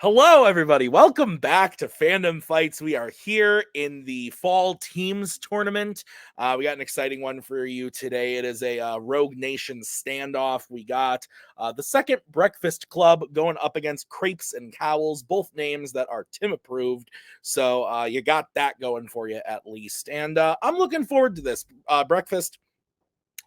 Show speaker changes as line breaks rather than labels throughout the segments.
Hello, everybody. Welcome back to Fandom Fights. We are here in the Fall Teams Tournament. We got an exciting one for you today. It is a Rogue Nation standoff. We got the second Breakfast Club going up against Crepes and Cowls, both names that are Tim approved. So you got that going for you at least. And I'm looking forward to this. Breakfast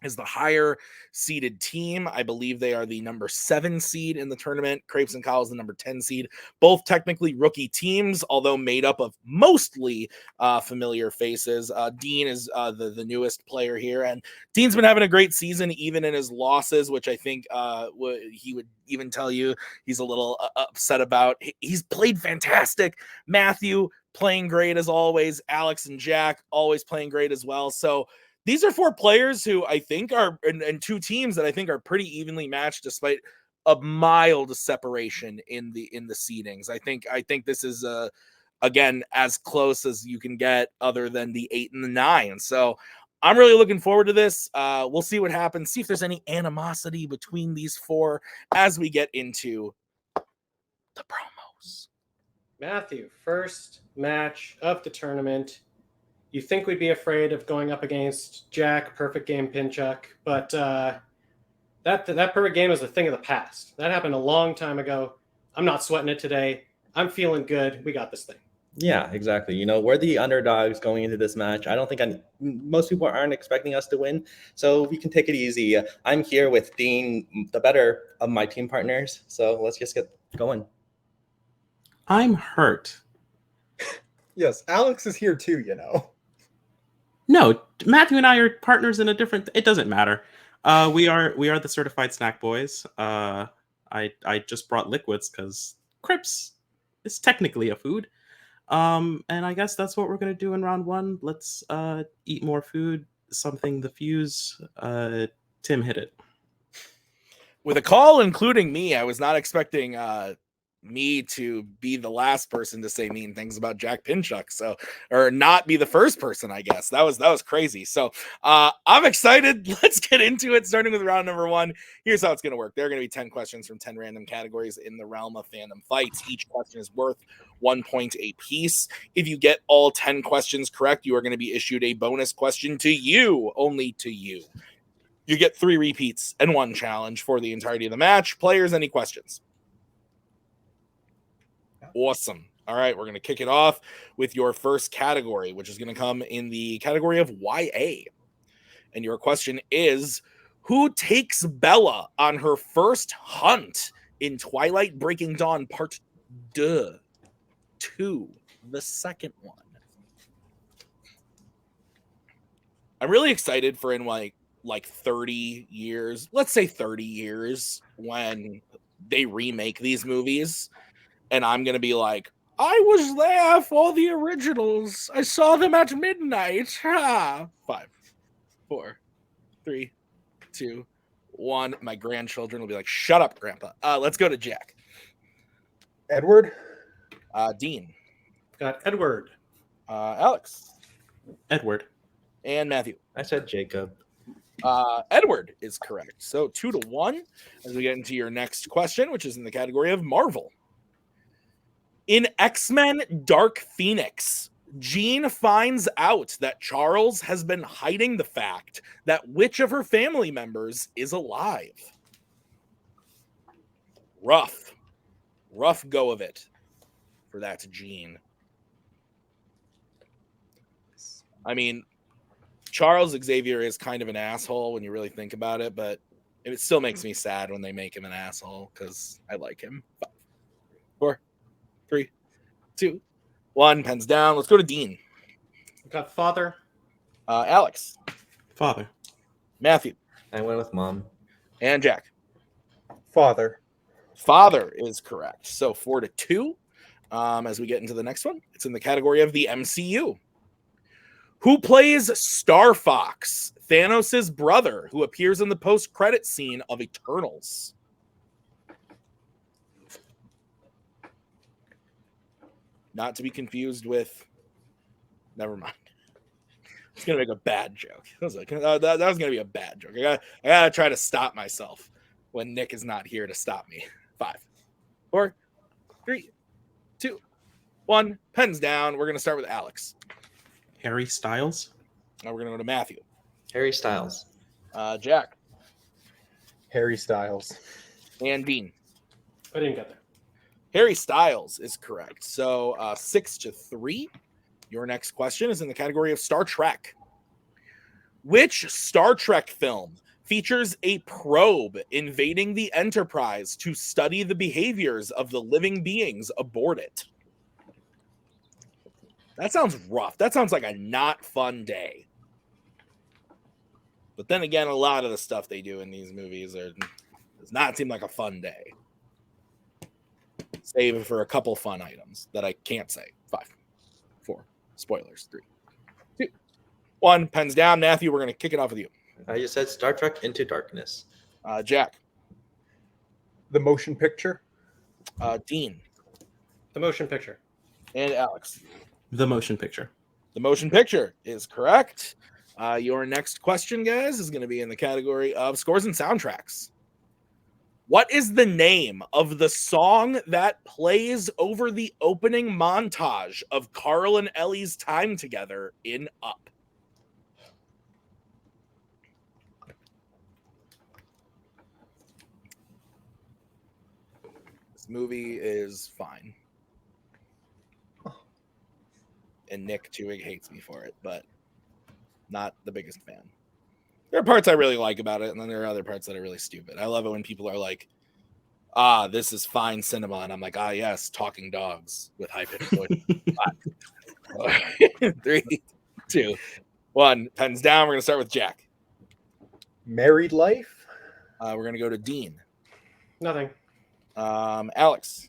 is the higher seeded team. I believe they are the number 7 seed in the tournament. Crepes and Cowls the number 10 seed. Both technically rookie teams, although made up of mostly familiar faces. Dean is the newest player here, and Dean's been having a great season, even in his losses, which I think he would even tell you he's a little upset about. He's played fantastic. Matthew playing great as always. Alex and Jack always playing great as well. So these are 4 players who I think are, and 2 teams that I think are pretty evenly matched, despite a mild separation in the seedings. I think this is again as close as you can get, other than the 8 and the 9. So I'm really looking forward to this. We'll see what happens. See if there's any animosity between these 4 as we get into the promos.
Matthew, first match of the tournament. You think we'd be afraid of going up against Jack, perfect game Pinchuck, but that perfect game is a thing of the past. That happened a long time ago. I'm not sweating it today. I'm feeling good. We got this thing.
Yeah, exactly. You know, we're the underdogs going into this match. I don't think most people aren't expecting us to win, so we can take it easy. I'm here with Dean, the better of my team partners, so let's just get going.
I'm hurt.
Yes, Alex is here too, you know.
No, Matthew and I are partners in a different. It doesn't matter. We are the certified snack boys. I just brought liquids because Crepes is technically a food. And I guess that's what we're gonna do in round 1. Let's eat more food. Something the fuse. Tim hit it.
With a call including me, I was not expecting me to be the last person to say mean things about Jack Pinchuck, so, or not be the first person, I guess. That was crazy. So I'm excited. Let's get into it, starting with round number 1. Here's how it's going to work. There are going to be 10 questions from 10 random categories in the realm of Fandom Fights. Each question is worth 1 point a piece. If you get all 10 questions correct, you are going to be issued a bonus question to you, only to you. You get 3 repeats and 1 challenge for the entirety of the match. Players, any questions? Awesome. All right, we're going to kick it off with your first category, which is going to come in the category of YA. And your question is, who takes Bella on her first hunt in Twilight Breaking Dawn Part 2, the second one? I'm really excited for in like 30 years, let's say 30 years, when they remake these movies. And I'm going to be like, I was there for the originals. I saw them at midnight. 5, 4, 3, 2, 1. My grandchildren will be like, shut up, Grandpa. Let's go to Jack.
Edward?
Dean.
Got Edward.
Alex.
Edward.
And Matthew.
I said Jacob.
Edward is correct. So 2-1 as we get into your next question, which is in the category of Marvel. In X-Men Dark Phoenix, Jean finds out that Charles has been hiding the fact that which of her family members is alive. Rough go of it for that Jean. I mean, Charles Xavier is kind of an asshole when you really think about it, but it still makes me sad when they make him an asshole because I like him. 5, 4, 3, 2, 1. Pens down. Let's go to Dean.
Got father.
Alex.
Father.
Matthew.
I went with mom.
And Jack.
Father.
Father is correct. So 4-2. As we get into the next one, it's in the category of the MCU. Who plays Star Fox, Thanos' brother, who appears in the post-credit scene of Eternals? Not to be confused with... Never mind. It's going to make a bad joke. That was going to be a bad joke. I gotta try to stop myself when Nick is not here to stop me. 5, 4, 3, 2, 1. Pens down. We're going to start with Alex.
Harry Styles.
Now we're going to go to Matthew.
Harry Styles.
Jack.
Harry Styles.
And Dean.
I didn't get there.
Harry Styles is correct. So 6-3. Your next question is in the category of Star Trek. Which Star Trek film features a probe invading the Enterprise to study the behaviors of the living beings aboard it? That sounds rough. That sounds like a not fun day. But then again, a lot of the stuff they do in these movies does not seem like a fun day. Save for a couple fun items that I can't say. 5, 4, spoilers. 3, 2, 1. Pens down. Matthew, we're going to kick it off with you.
I just said Star Trek Into Darkness.
Jack.
The motion picture.
Dean.
The motion picture.
And Alex.
The motion picture.
The motion picture is correct. Your next question, guys, is going to be in the category of scores and soundtracks. What is the name of the song that plays over the opening montage of Carl and Ellie's time together in Up? This movie is fine. And Nick Twohig hates me for it, but not the biggest fan. There are parts I really like about it, and then there are other parts that are really stupid. I love it when people are like, this is fine cinema. And I'm like, yes, talking dogs with high-pitched voice. 3, 2, 1. Pens down. We're going to start with Jack.
Married Life.
We're going to go to Dean.
Nothing.
Alex.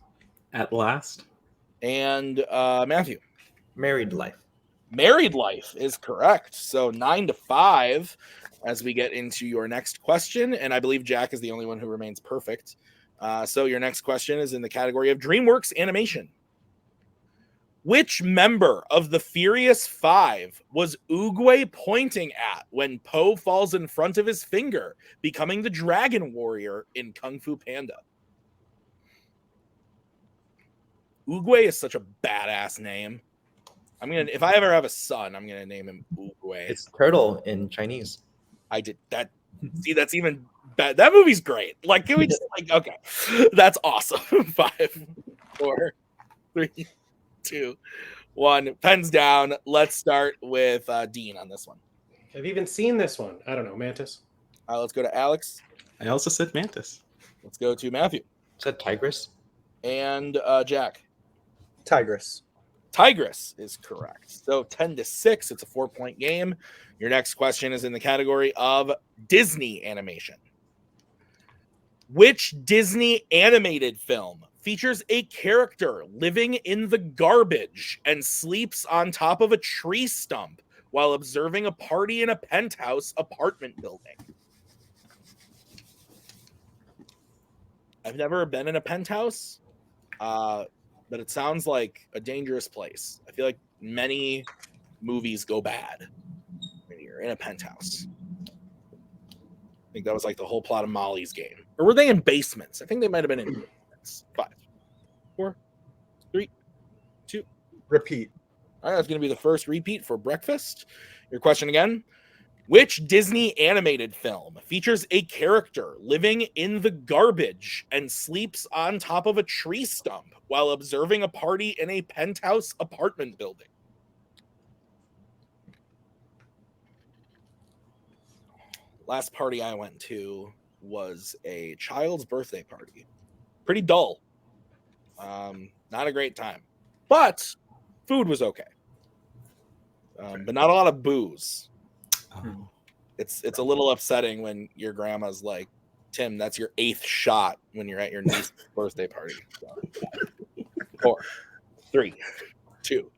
At Last.
And Matthew.
Married Life.
Married Life is correct. So 9-5 as we get into your next question. And I believe Jack is the only one who remains perfect. So your next question is in the category of DreamWorks animation. Which member of the Furious Five was Oogway pointing at when Poe falls in front of his finger, becoming the Dragon Warrior in Kung Fu Panda? Oogway is such a badass name. If I ever have a son, I'm gonna name him Oogway.
It's turtle in Chinese.
I did that. See, that's even bad. That movie's great. Like, can we just okay? That's awesome. 5, 4, 3, 2, 1. Pens down. Let's start with Dean on this one.
Have you even seen this one? I don't know. Mantis.
Let's go to Alex.
I also said Mantis.
Let's go to Matthew.
Said Tigress.
And Jack.
Tigress.
Tigress is correct. So 10-6. It's a 4-point game. Your next question is in the category of Disney animation. Which Disney animated film features a character living in the garbage and sleeps on top of a tree stump while observing a party in a penthouse apartment building? I've never been in a penthouse, but it sounds like a dangerous place. I feel like many movies go bad when you're in a penthouse. I think that was like the whole plot of Molly's Game. Or were they in basements? I think they might have been in basements. 5, 4, 3, 2.
Repeat.
All right, that's going to be the first repeat for breakfast. Your question again. Which Disney animated film features a character living in the garbage and sleeps on top of a tree stump while observing a party in a penthouse apartment building? Last party I went to was a child's birthday party. Pretty dull. Not a great time. But food was okay. But not a lot of booze.
Oh.
It's a little upsetting when your grandma's like, Tim, that's your 8th shot when you're at your niece's birthday party. So, 4, 3, 2,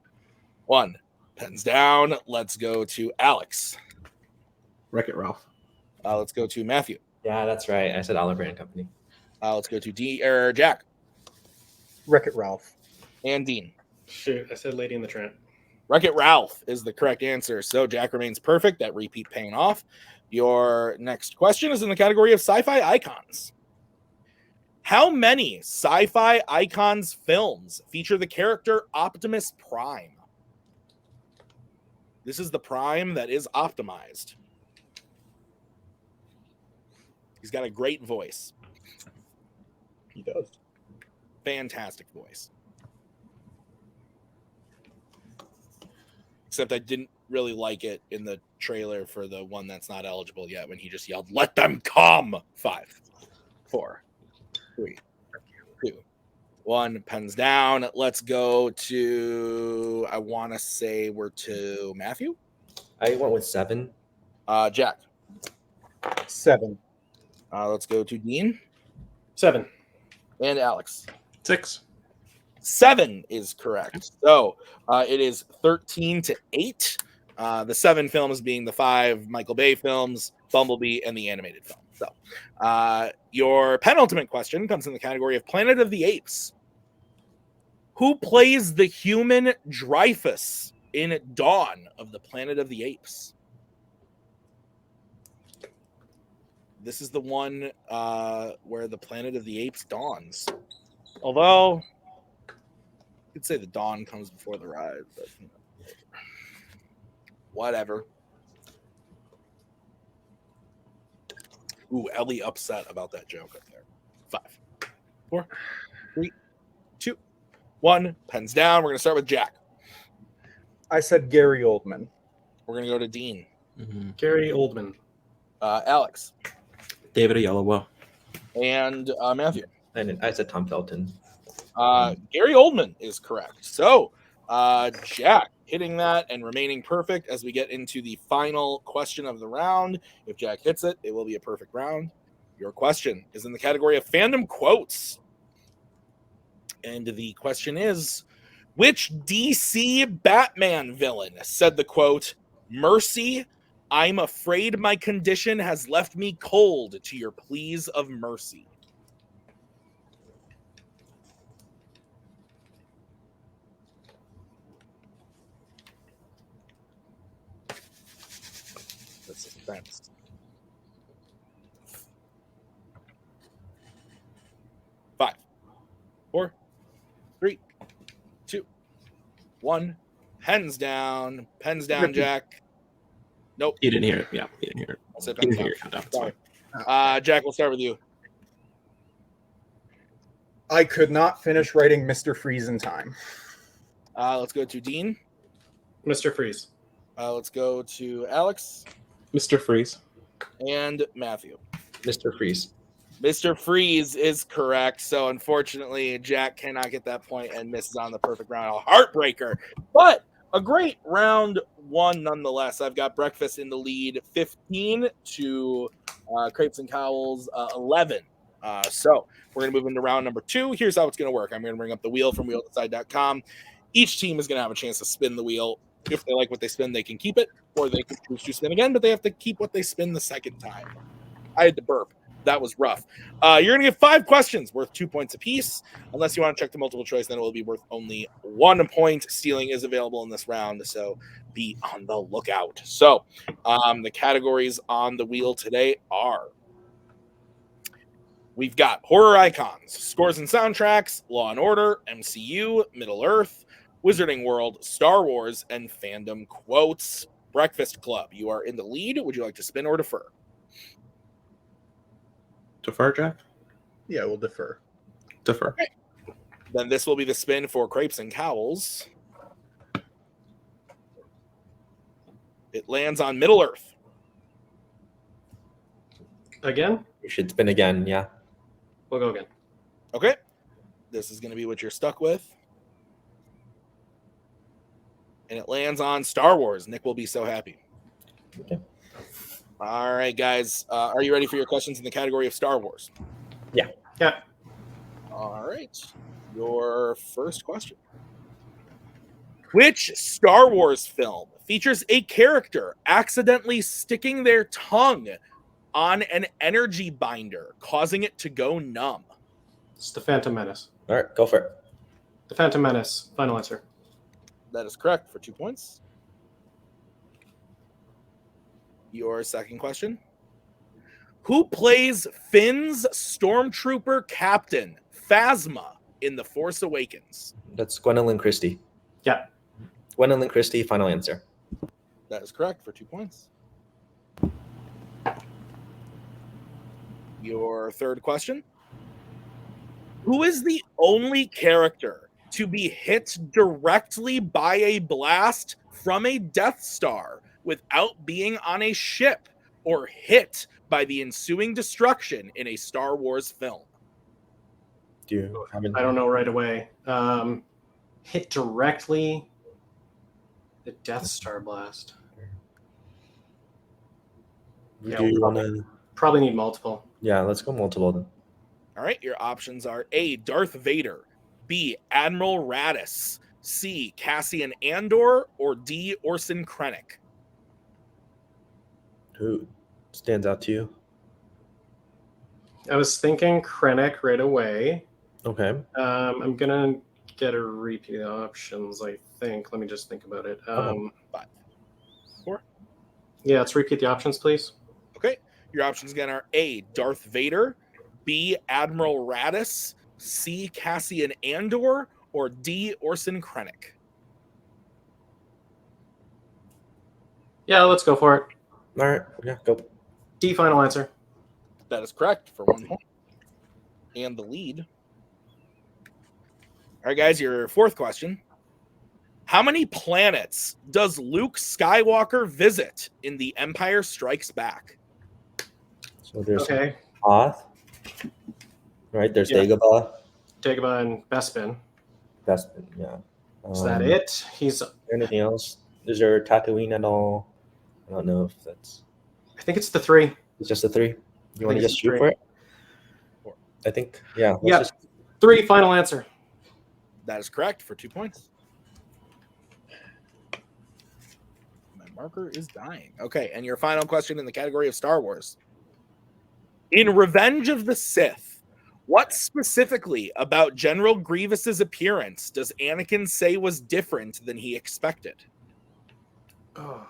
1. Pens down. Let's go to Alex.
Wreck-It Ralph.
Let's go to Matthew.
Yeah, that's right. I said Oliver and Company.
Let's go to Jack.
Wreck-It Ralph.
And Dean.
Shoot, I said Lady in the Tramp.
Wreck-It Ralph is the correct answer. So Jack remains perfect. That repeat paying off. Your next question is in the category of sci-fi icons. How many sci-fi icons films feature the character Optimus Prime? This is the Prime that is optimized. He's got a great voice.
He does.
Fantastic voice. Except I didn't really like it in the trailer for the one that's not eligible yet when he just yelled, "Let them come!" 5, 4, 3, 2, 1. Pens down. Let's go to, I want to say we're to Matthew.
I went with 7.
Jack.
7.
Let's go to Dean
7.
and Alex.
6.
7 is correct. So it is 13-8. The 7 films being the 5 Michael Bay films, Bumblebee, and the animated film. So your penultimate question comes in the category of Planet of the Apes. Who plays the human Dreyfus in Dawn of the Planet of the Apes? This is the one where the Planet of the Apes dawns. Although, you could say the dawn comes before the rise, but whatever. Ooh, Ellie upset about that joke up there. 5, 4, 3, 2, 1. Pens down. We're going to start with Jack.
I said Gary Oldman.
We're going to go to Dean.
Gary Oldman.
Alex.
David Oyelowo.
And Matthew.
And I said Tom Felton.
Gary Oldman is correct. So, Jack hitting that and remaining perfect as we get into the final question of the round. If Jack hits it, it will be a perfect round. Your question is in the category of fandom quotes. And the question is, which DC Batman villain said the quote, "Mercy, I'm afraid my condition has left me cold to your pleas of mercy"? The suspense. 5, 4, 3, 2, 1. Pens down. Pens down, Jack. Nope.
You didn't hear it. Yeah, you didn't hear it.
I said
You
pens
didn't
down.
hear it. No, it's
Sorry. Jack, we'll start with you.
I could not finish writing Mr. Freeze in time.
Let's go to Dean.
Mr. Freeze.
Let's go to Alex
Mr. Freeze.
and Matthew.
Mr. Freeze.
Mr. Freeze is correct. So unfortunately, Jack cannot get that point and misses on the perfect round. A heartbreaker, but a great round one nonetheless. I've got Breakfast in the lead, 15 to Crepes and Cowls, 11. So we're going to move into round number 2. Here's how it's going to work. I'm going to bring up the wheel from wheeldecide.com. Each team is going to have a chance to spin the wheel. If they like what they spin, they can keep it, or they can choose to spin again, but they have to keep what they spin the second time. I had to burp. That was rough. You're going to get 5 questions worth 2 points apiece. Unless you want to check the multiple choice, then it will be worth only 1 point. Stealing is available in this round, so be on the lookout. So the categories on the wheel today are, we've got horror icons, scores and soundtracks, Law and Order, MCU, Middle Earth, Wizarding World, Star Wars, and fandom quotes. Breakfast Club, you are in the lead. Would you like to spin or defer?
Defer, Jack?
Yeah, we'll defer.
Defer.
Okay. Then this will be the spin for Crepes and Cowls. It lands on Middle Earth.
Again?
You should spin again, yeah.
We'll go again.
Okay. This is going to be what you're stuck with. And it lands on Star Wars. Nick will be so happy.
Okay.
All right, guys. Are you ready for your questions in the category of Star Wars?
Yeah.
All right. Your first question. Which Star Wars film features a character accidentally sticking their tongue on an energy binder, causing it to go numb?
It's The Phantom Menace.
All right, go for it.
The Phantom Menace. Final answer.
That is correct for 2 points. Your second question. Who plays Finn's stormtrooper captain, Phasma, in The Force Awakens?
That's Gwendolyn Christie.
Yeah.
Gwendolyn Christie, final answer.
That is correct for 2 points. Your third question. Who is the only character to be hit directly by a blast from a Death Star without being on a ship or hit by the ensuing destruction in a Star Wars film?
Do you have any?
I don't know right away. Hit directly. The Death Star blast.
Do
Yeah,
you want to?
Probably need multiple.
Yeah, let's go multiple then.
All right, your options are A, Darth Vader, B, Admiral Raddus, C, Cassian Andor, or D, Orson Krennic.
Who stands out to you?
I was thinking Krennic right away.
Okay.
I'm gonna get a repeat of the options, I think. Let me just think about it.
5, 4.
Yeah, let's repeat the options, please.
Okay, your options again are A, Darth Vader, B, Admiral Raddus, C, Cassian Andor, or D, Orson Krennic.
Yeah, let's go for it.
All right. Yeah, go.
D, final answer.
That is correct for 1 point. And the lead. All right, guys, your fourth question. How many planets does Luke Skywalker visit in The Empire Strikes Back?
So there's
Okay.
Hoth. Right. There's
Yeah.
Dagobah.
Dagobah and Bespin.
That's yeah.
Is that it? He's.
Anything else? Is there Tatooine at all? I don't know if that's.
I think it's the 3.
It's just a 3. You want to
think
just
it's
shoot
3.
for it? I think. Yeah. Let's
Yeah.
just
3, final answer.
That is correct for 2 points. My marker is dying. Okay, and your final question in the category of Star Wars. In Revenge of the Sith, what specifically about General Grievous's appearance does Anakin say was different than he expected?
Oh,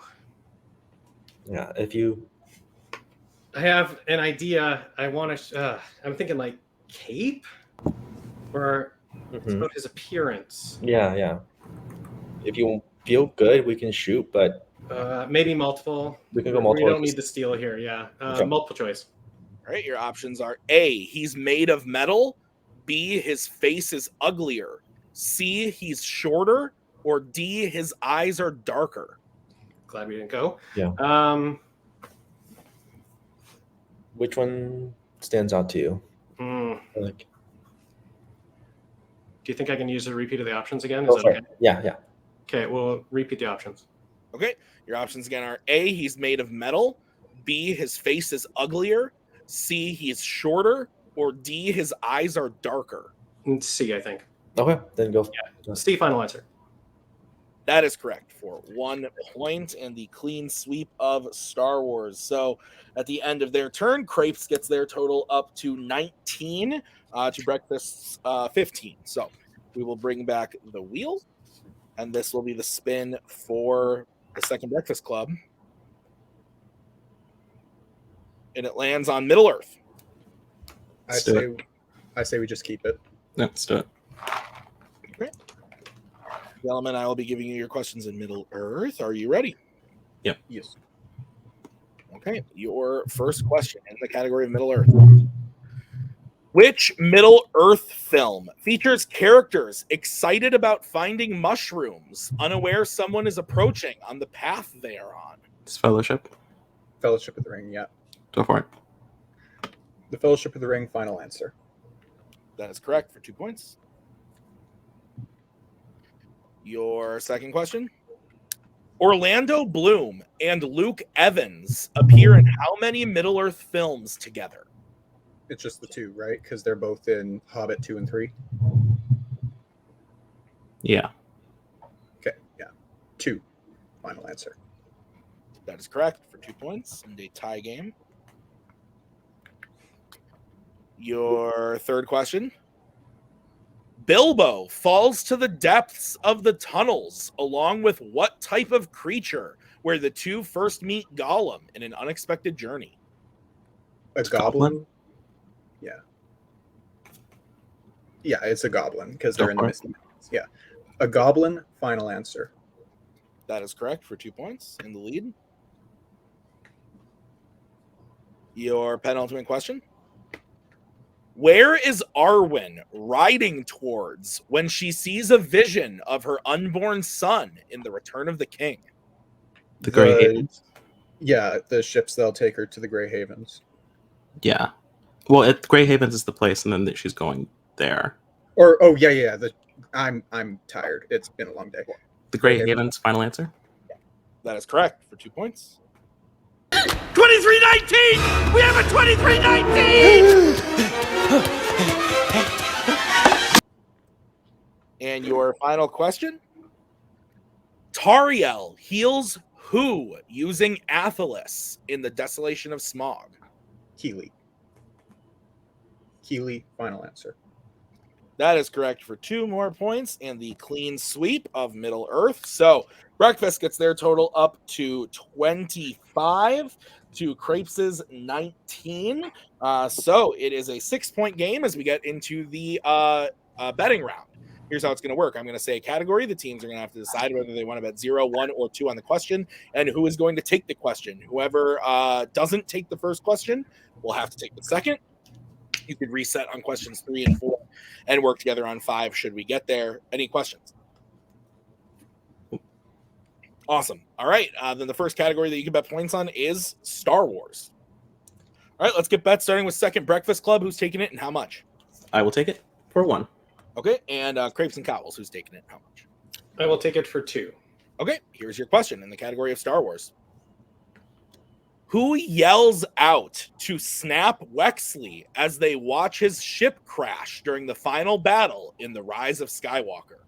Yeah. If you.
I have an idea. I want to. I'm thinking like cape, or it's
Mhm.
about his appearance.
Yeah. Yeah. If you feel good, we can shoot, but
Maybe multiple.
we can go
We
multiple.
don't need the steal here. Yeah.
Okay.
Multiple choice.
All right, your options are A, he's made of metal, B, his face is uglier, C, he's shorter, or D, his eyes are darker.
Glad we didn't go.
Yeah. Which one stands out to you?
Do
Like.
you think I can use a repeat of the options again? Is
Go
that
for
okay?
it. Yeah. Yeah.
Okay, we'll repeat the options.
Okay, your options again are A, he's made of metal, B, his face is uglier, C, he's shorter, or D, his eyes are darker.
C, I think.
Okay. Then go.
C, final answer.
That is correct for 1 point and the clean sweep of Star Wars. So at the end of their turn, Crepes gets their total up to 19 to Breakfast's 15. So we will bring back the wheel, and this will be the spin for the Second Breakfast Club. And it lands on Middle Earth.
I say we just keep it.
No, let's do it.
Gentlemen, I will be giving you your questions in Middle Earth. Are you ready?
Yes.
Okay, your first question in the category of Middle Earth. Which Middle Earth film features characters excited about finding mushrooms, unaware someone is approaching on the path they are on?
It's Fellowship.
Fellowship of the Ring, yeah.
Go for it.
The Fellowship of the Ring, final answer.
That is correct for 2 points. Your second question. Orlando Bloom and Luke Evans appear in how many Middle Earth films together?
It's just the 2, right? Because they're both in Hobbit 2 and 3.
Yeah.
Okay, yeah. 2, final answer.
That is correct for 2 points in a tie game. Your third question. Bilbo falls to the depths of the tunnels along with what type of creature where the two first meet Gollum in an unexpected journey?
A
a goblin?
Yeah. Yeah, it's a goblin because
Go
they're in the
for it.
Misty Mountains. Yeah. A goblin, final answer.
That is correct for 2 points in the lead. Your penultimate question. Where is Arwen riding towards when she sees a vision of her unborn son in The Return of the King?
The Grey Havens?
Yeah, the ships they'll take her to the Grey Havens.
Yeah. Well, Grey Havens is the place, and then she's going there.
Or yeah. I'm tired. It's been a long day.
The Grey
Grey
Havens, final answer?
That is correct for 2 points.
2319! We have a 2319!
And your final question. Tariel heals who using Athelis in the Desolation of Smog?
Keely, final answer.
That is correct for 2 more points and the clean sweep of Middle Earth. So Breakfast gets their total up to 25 to Crepes' 19. So it is a 6-point game as we get into the betting round. Here's how it's going to work. I'm going to say a category. The teams are going to have to decide whether they want to bet 0, 1, or 2 on the question and who is going to take the question. Whoever doesn't take the first question will have to take the second. You could reset on questions 3 and 4 and work together on 5 should we get there. Any questions? Awesome. All right. Then the first category that you can bet points on is Star Wars. All right. Let's get bets starting with second Breakfast Club. Who's taking it and how much?
I will take it for 1.
Okay. And Crepes and Cowls. Who's taking it and how much?
I will take it for 2.
Okay. Here's your question in the category of Star Wars. Who yells out to Snap Wexley as they watch his ship crash during the final battle in The Rise of Skywalker?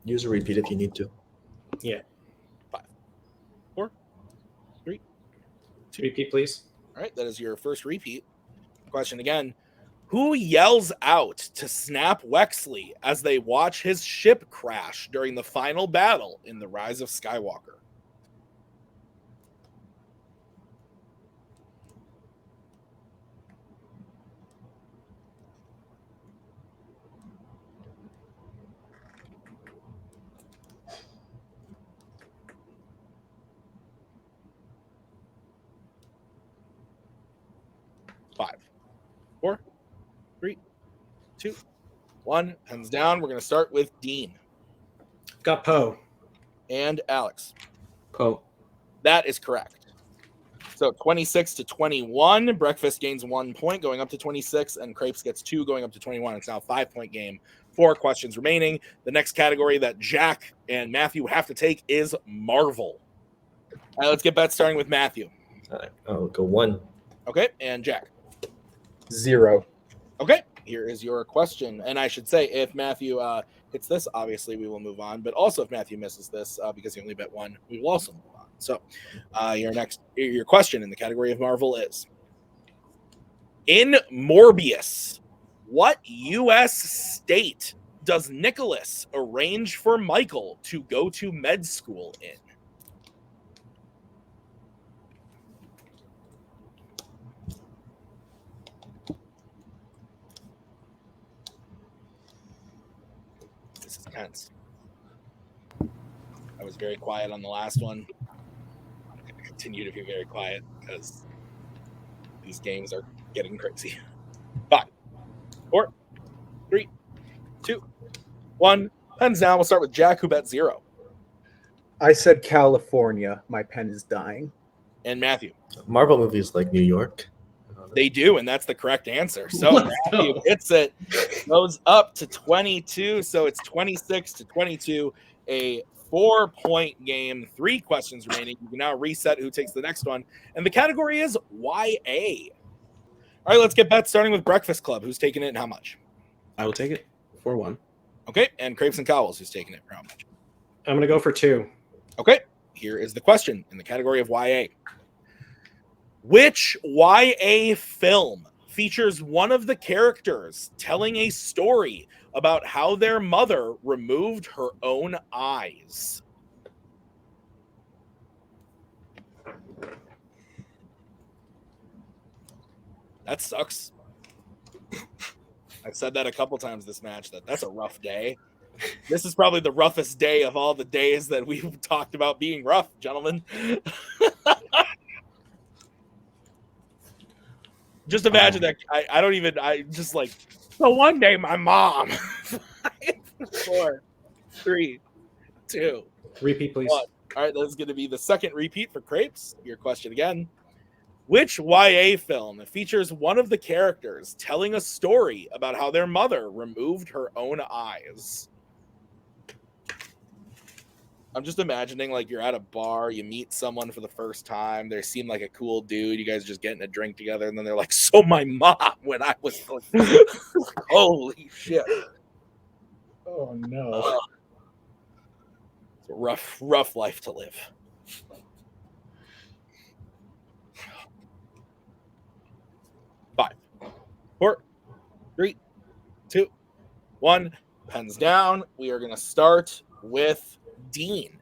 Use a repeat if you need to.
Yeah.
5, 4, 3.
Repeat, please.
All right, that is your first repeat. Question again. Who yells out to Snap Wexley as they watch his ship crash during the final battle in The Rise of Skywalker? Five, 4, 3, 2, 1. Pens down. We're going to start with Dean
Got Poe.
and Alex.
Poe.
That is correct. So 26 to 21. Breakfast gains 1 point, going up to 26, and Crepes gets 2, going up to 21. It's now a 5-point game. 4 questions remaining. The next category that Jack and Matthew have to take is Marvel. All right, let's get bets starting with Matthew.
All right, I'll go 1.
Okay, and Jack.
0.
Okay, here is your question. And I should say, if Matthew hits this, obviously we will move on. But also, if Matthew misses this, because he only bet 1, we will also move on. So, your question in the category of Marvel is: in Morbius, what U.S. state does Nicholas arrange for Michael to go to med school in? This is tense. I was very quiet on the last one. I'm going to continue to be very quiet because these games are getting crazy. 5, 4, 3, 2, 1. Pens down. We'll start with Jack, who bet 0.
I said California. My pen is dying.
And Matthew.
Marvel movies like New York.
They do, and that's the correct answer. So Matthew hits it, goes up to 22. So it's 26 to 22, a 4-point game, 3 questions remaining. You can now reset who takes the next one. And the category is YA. All right, let's get bets starting with Breakfast Club. Who's taking it and how much?
I will take it for 1.
Okay, and Crepes and Cowls, who's taking it for how much?
I'm going to go for 2.
Okay, here is the question in the category of YA. Which YA film features one of the characters telling a story about how their mother removed her own eyes? That sucks. I've said that a couple times this match, that's a rough day. This is probably the roughest day of all the days that we've talked about being rough, gentlemen. Just imagine that. I just like, so one day my mom. 5, 4, 3, 2.
Repeat, please.
1. All right, that's going to be the second repeat for Crepes. Your question again. Which YA film features one of the characters telling a story about how their mother removed her own eyes? I'm just imagining like you're at a bar, you meet someone for the first time, they seem like a cool dude, you guys just getting a drink together, and then they're like, so my mom when I was like, holy shit.
Oh no.
It's a rough life to live. Five, 4, 3, 2, 1. Pens down. We are going to start with Dean.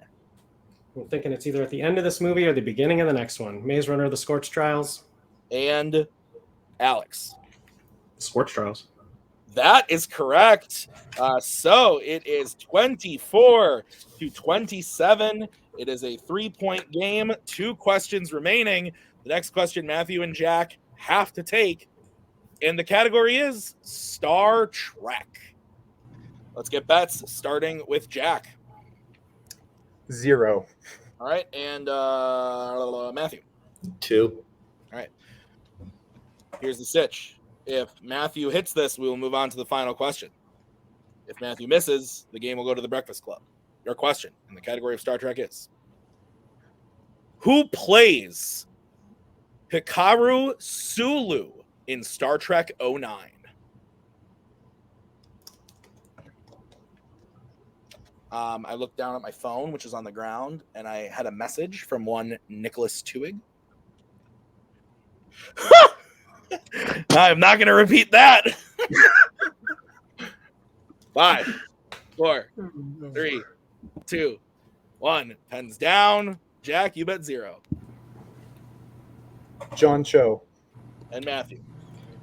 I'm thinking it's either at the end of this movie or the beginning of the next one. Maze Runner, The Scorch Trials.
And Alex.
Scorch Trials.
That is correct. So it is 24-27. It is a 3-point game. 2 questions remaining. The next question Matthew and Jack have to take. And the category is Star Trek. Let's get bets, starting with Jack.
0.
All right, and Matthew.
2.
All right. Here's the sitch. If Matthew hits this, we will move on to the final question. If Matthew misses, the game will go to the Breakfast Club. Your question in the category of Star Trek is: who plays Hikaru Sulu in Star Trek 09? I looked down at my phone, which is on the ground, and I had a message from one Nicholas Twohig. I'm not going to repeat that. 5, 4, 3, 2, 1. Pens down. Jack, you bet 0.
John Cho.
And Matthew.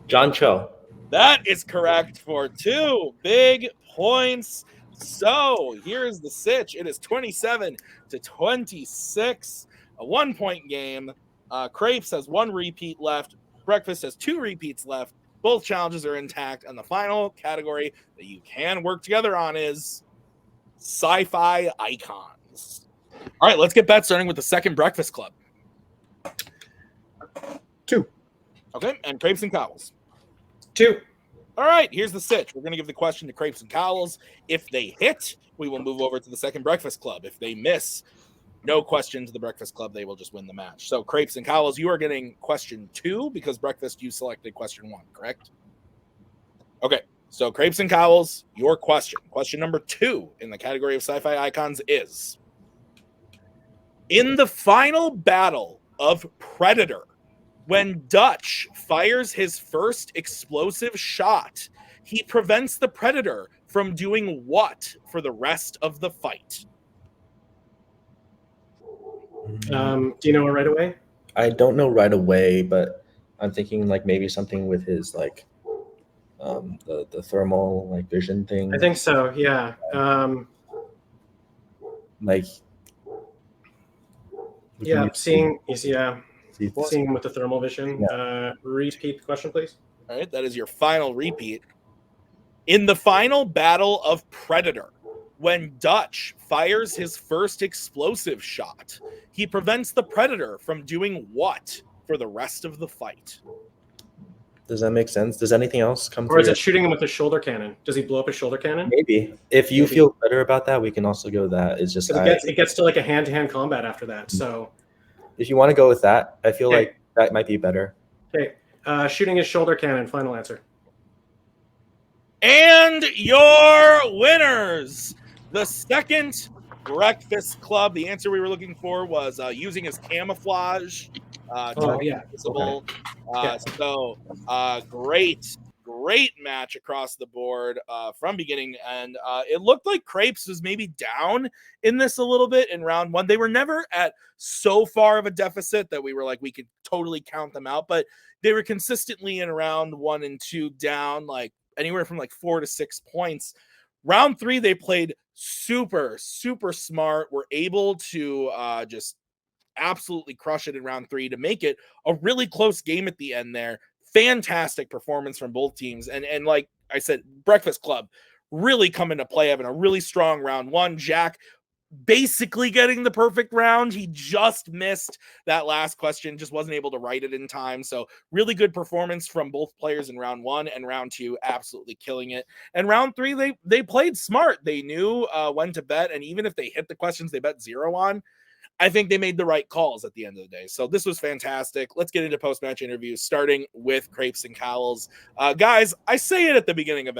John Cho.
That is correct for 2 big points. So here's the sitch. It is 27-26, a 1-point game. Crepes has 1 repeat left. Breakfast has 2 repeats left. Both challenges are intact. And the final category that you can work together on is sci-fi icons. All right, let's get bets starting with the second Breakfast Club.
2.
Okay, and Crepes and Cowls.
2.
All right, here's the sitch. We're going to give the question to Crepes and Cowls. If they hit, we will move over to the second Breakfast Club. If they miss, no question to the Breakfast Club. They will just win the match. So, Crepes and Cowls, you are getting question 2 because Breakfast, you selected question 1, correct? Okay, so Crepes and Cowls, your question. Question number 2 in the category of sci-fi icons is: in the final battle of Predator, when Dutch fires his first explosive shot, he prevents the Predator from doing what for the rest of the fight?
Do you know it right away?
I don't know right away, but I'm thinking like maybe something with his like the thermal like vision thing.
I think so, yeah.
Like
Yeah, seeing with the thermal vision.
Yeah.
Repeat the question, please.
All right, that is your final repeat. In the final battle of Predator, when Dutch fires his first explosive shot, he prevents the Predator from doing what for the rest of the fight?
Does that make sense? Does anything else come
Or is
through?
it shooting him with a shoulder cannon? Does he blow up a shoulder cannon?
Maybe. If you feel better about that, we can also go that. It's just
It gets to like a hand-to-hand combat after that. So
if you want to go with that, I feel like that might be better.
okay. Shooting his shoulder cannon, final answer.
And your winners, the second Breakfast Club. The answer we were looking for was using his camouflage. Visible. Great match across the board from beginning to end. It looked like Crepes was maybe down in this a little bit in round one. They were never at so far of a deficit that we were like, we could totally count them out, but they were consistently in round 1 and 2 down like anywhere from like 4 to 6 points. Round 3, they played super smart. Were able to just absolutely crush it in round 3 to make it a really close game at the end there. Fantastic performance from both teams. And like I said, Breakfast Club really come into play, having a really strong round 1. Jack basically getting the perfect round. He just missed that last question, just wasn't able to write it in time. So really good performance from both players in round 1, and round 2 absolutely killing it. And round 3, they played smart. They knew when to bet, and even if they hit the questions they bet 0 on, I think they made the right calls at the end of the day. So this was fantastic. Let's get into post-match interviews, starting with Crepes and Cowls. Guys, I say it at the beginning of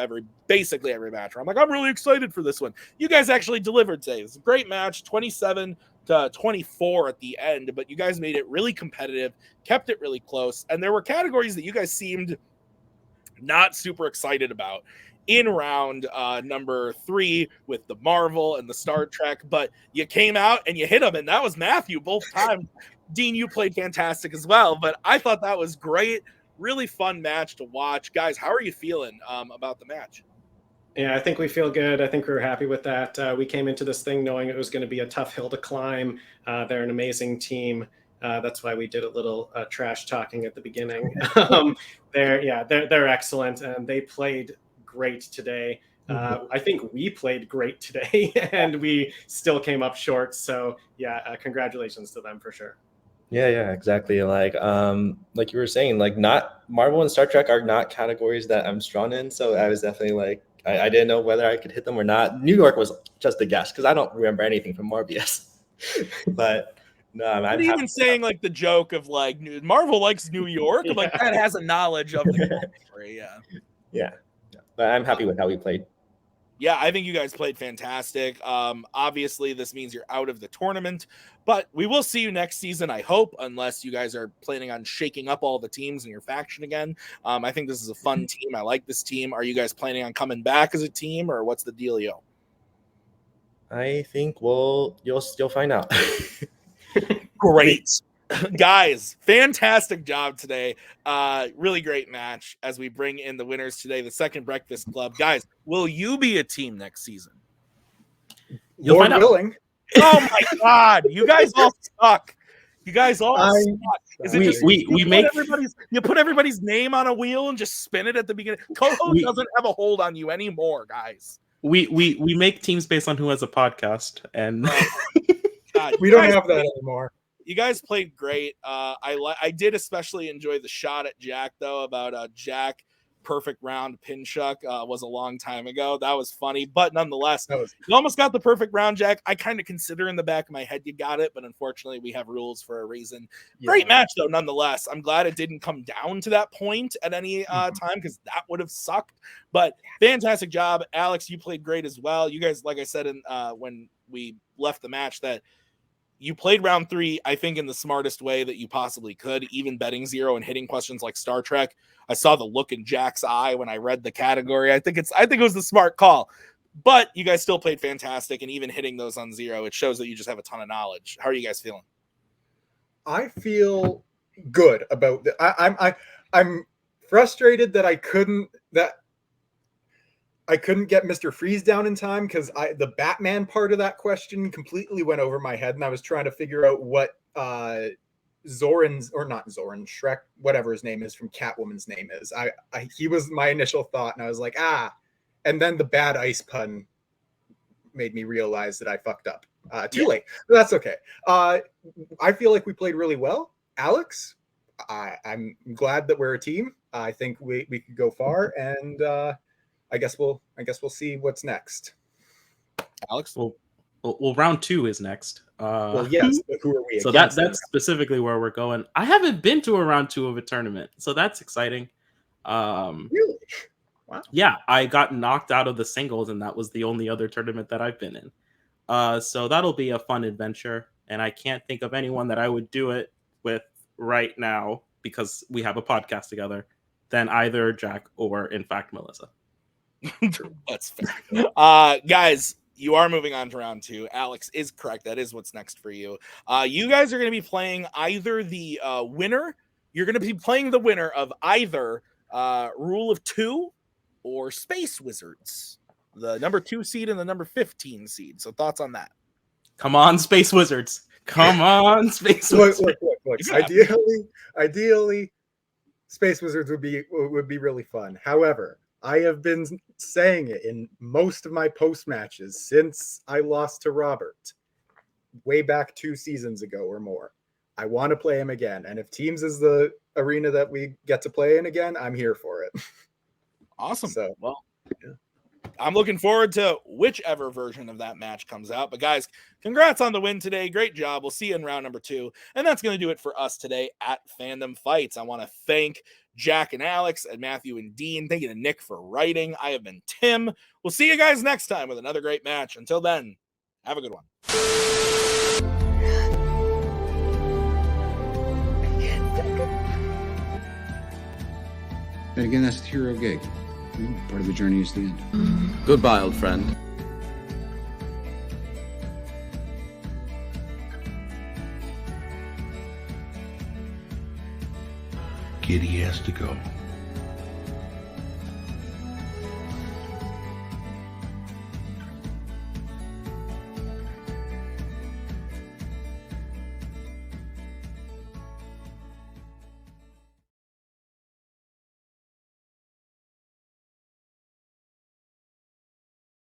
basically every match. I'm like, I'm really excited for this one. You guys actually delivered today. It's a great match, 27-24 at the end, but you guys made it really competitive, kept it really close, and there were categories that you guys seemed not super excited about in round number 3 with the Marvel and the Star Trek, but you came out and you hit them, and that was Matthew both times. Dean, you played fantastic as well, but I thought that was great. Really fun match to watch. Guys, how are you feeling about the match?
Yeah, I think we feel good. I think we were happy with that. We came into this thing knowing it was going to be a tough hill to climb. They're an amazing team. That's why we did a little trash talking at the beginning. They're excellent, and they played great today. I think we played great today, and we still came up short. So congratulations to them for sure.
Yeah, exactly. Like you were saying, like not Marvel and Star Trek are not categories that I'm strong in. So I was definitely like, I didn't know whether I could hit them or not. New York was just a guess because I don't remember anything from Morbius. But no, I'm
even saying like the joke of like Marvel likes New York. I'm like, that has a knowledge of the category.
Yeah. But I'm happy with how we played.
Yeah, I think you guys played fantastic. Obviously, this means you're out of the tournament, but we will see you next season, I hope, unless you guys are planning on shaking up all the teams in your faction again. I think this is a fun team. I like this team. Are you guys planning on coming back as a team, or what's the dealio?
I think you'll find out.
Great. Guys, fantastic job today. Really great match as we bring in the winners today, the second Breakfast Club. Guys, will you be a team next season?
You'll find willing.
Oh my God, you guys all suck. You guys all suck. Is it you put everybody's name on a wheel and just spin it at the beginning? Koho doesn't have a hold on you anymore, guys.
We make teams based on who has a podcast, and
God, we don't have that anymore.
You guys played great. I did especially enjoy the shot at Jack, though, about Jack perfect round Pinchuck was a long time ago. That was funny, but nonetheless, you almost got the perfect round, Jack. I kind of consider in the back of my head you got it, but unfortunately we have rules for a reason. Yeah. Great match, though, nonetheless. I'm glad it didn't come down to that point at any time because that would have sucked, but fantastic job. Alex, you played great as well. You guys, like I said when we left the match, that you played round 3, I think, in the smartest way that you possibly could, even betting 0 and hitting questions like Star Trek. I saw the look in Jack's eye when I read the category. I think it was the smart call, but you guys still played fantastic, and even hitting those on 0, it shows that you just have a ton of knowledge. How are you guys feeling?
I feel good about that. I'm frustrated that I couldn't get Mr. Freeze down in time because the Batman part of that question completely went over my head, and I was trying to figure out what Shrek, whatever his name is from Catwoman's name is. He was my initial thought, and I was like, and then the bad ice pun made me realize that I fucked up. Too late. But that's okay. I feel like we played really well. Alex, I'm glad that we're a team. I think we could go far, and I guess we'll see what's next.
Alex?
Well, round 2 is next.
Well, yes, but who are we?
So that's specifically where we're going. I haven't been to a round 2 of a tournament, so that's exciting.
Really? Wow.
Yeah, I got knocked out of the singles, and that was the only other tournament that I've been in. So that'll be a fun adventure. And I can't think of anyone that I would do it with right now because we have a podcast together than either Jack or, in fact, Melissa.
That's fair. Guys, you are moving on to round 2. Alex is correct. That is what's next for you. You guys are going to be playing either the winner. You're going to be playing the winner of either Rule of 2 or Space Wizards, the number 2 seed and the number 15 seed. So thoughts on that?
Come on, Space Wizards. Come on, Space Wizards.
Look. Ideally, Space Wizards would be really fun. However, I have been saying it in most of my post matches since I lost to Robert, way back 2 seasons ago or more. I want to play him again, and if Teams is the arena that we get to play in again, I'm here for it.
Awesome.
So,
well, yeah. I'm looking forward to whichever version of that match comes out. But guys, congrats on the win today. Great job. We'll see you in round number 2. And that's going to do it for us today at Fandom Fights. I want to thank Jack and Alex and Matthew and Dean. Thank you to Nick for writing. I have been Tim. We'll see you guys next time with another great match. Until then, have a good one.
And again, that's the hero gig. Part of the journey is the end.
Goodbye, old friend.
Kitty has to go.